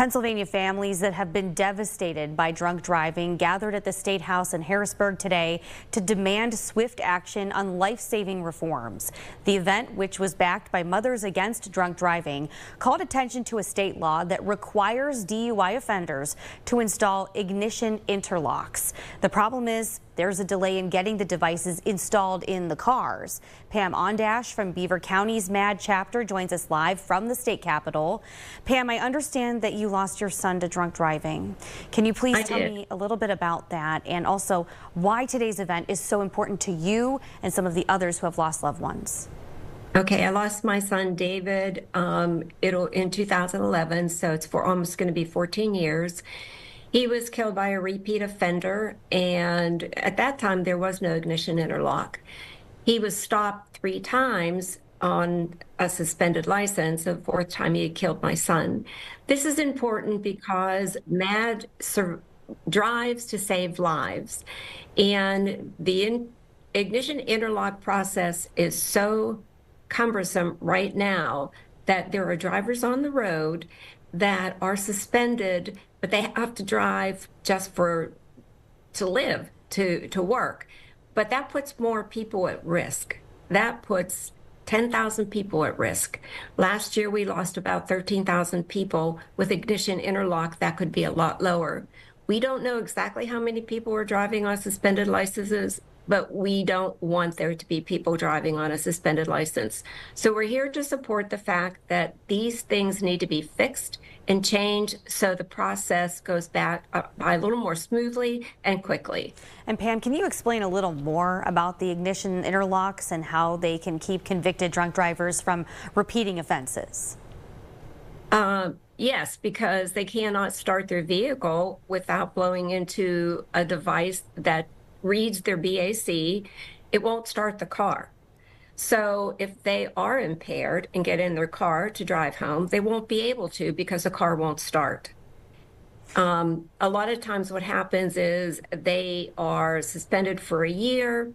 Pennsylvania families that have been devastated by drunk driving gathered at the State House in Harrisburg today to demand swift action on life-saving reforms. The event, which was backed by Mothers Against Drunk Driving, called attention to a state law that requires DUI offenders to install ignition interlocks. The problem is there's a delay in getting the devices installed in the cars. Pam Ondash from Beaver County's M.A.D. chapter joins us live from the state capitol. Pam, I understand that you lost your son to drunk driving. Can you please tell me a little bit about that, and also why today's event is so important to you and some of the others who have lost loved ones? Okay, I lost my son David in 2011, so it's almost going to be 14 years. He was killed by a repeat offender, and at that time there was no ignition interlock. He was stopped 3 times on a suspended license. The 4th time he had killed my son. This is important because M.A.D. drives to save lives, and the ignition interlock process is so cumbersome right now that there are drivers on the road that are suspended, but they have to drive just to live, to work. But that puts more people at risk. That puts 10,000 people at risk. Last year, we lost about 13,000 people with ignition interlock. That could be a lot lower. We don't know exactly how many people are driving on suspended licenses, but we don't want there to be people driving on a suspended license. So we're here to support the fact that these things need to be fixed and changed so the process goes back by a little more smoothly and quickly. And Pam, can you explain a little more about the ignition interlocks and how they can keep convicted drunk drivers from repeating offenses? Yes, because they cannot start their vehicle without blowing into a device that reads their BAC. It won't start the car. So if they are impaired and get in their car to drive home, they won't be able to because the car won't start. A lot of times what happens is they are suspended for a year.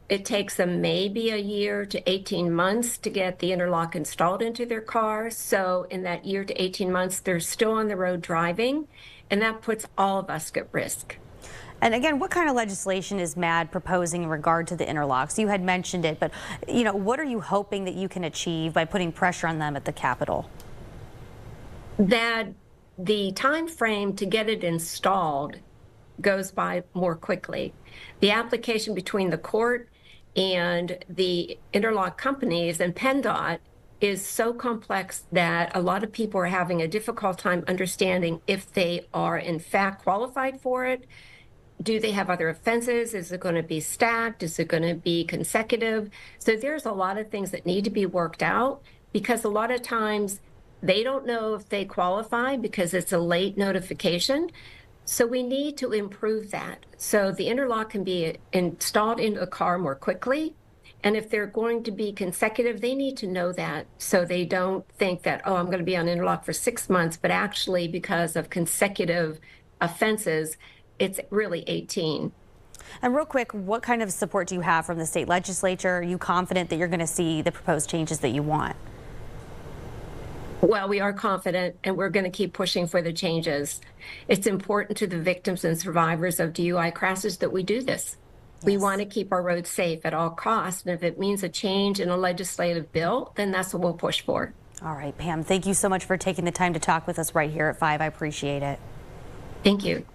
It takes them maybe a year to 18 months to get the interlock installed into their car. So in that year to 18 months, they're still on the road driving, and that puts all of us at risk. And again, what kind of legislation is M.A.D. proposing in regard to the interlocks? You had mentioned it, but what are you hoping that you can achieve by putting pressure on them at the Capitol? That the time frame to get it installed goes by more quickly. The application between the court and the interlock companies and PennDOT is so complex that a lot of people are having a difficult time understanding if they are in fact qualified for it. Do they have other offenses? Is it going to be stacked? Is it going to be consecutive? So there's a lot of things that need to be worked out, because a lot of times they don't know if they qualify because it's a late notification. So we need to improve that so the interlock can be installed into a car more quickly. And if they're going to be consecutive, they need to know that so they don't think that, oh, I'm going to be on interlock for 6 months, but actually because of consecutive offenses, it's really 18. And real quick, what kind of support do you have from the state legislature? Are you confident that you're going to see the proposed changes that you want? Well, we are confident, and we're going to keep pushing for the changes. It's important to the victims and survivors of DUI crashes that we do this. Yes. We want to keep our roads safe at all costs, and if it means a change in a legislative bill, then that's what we'll push for. All right, Pam, thank you so much for taking the time to talk with us right here at 5. I appreciate it. Thank you.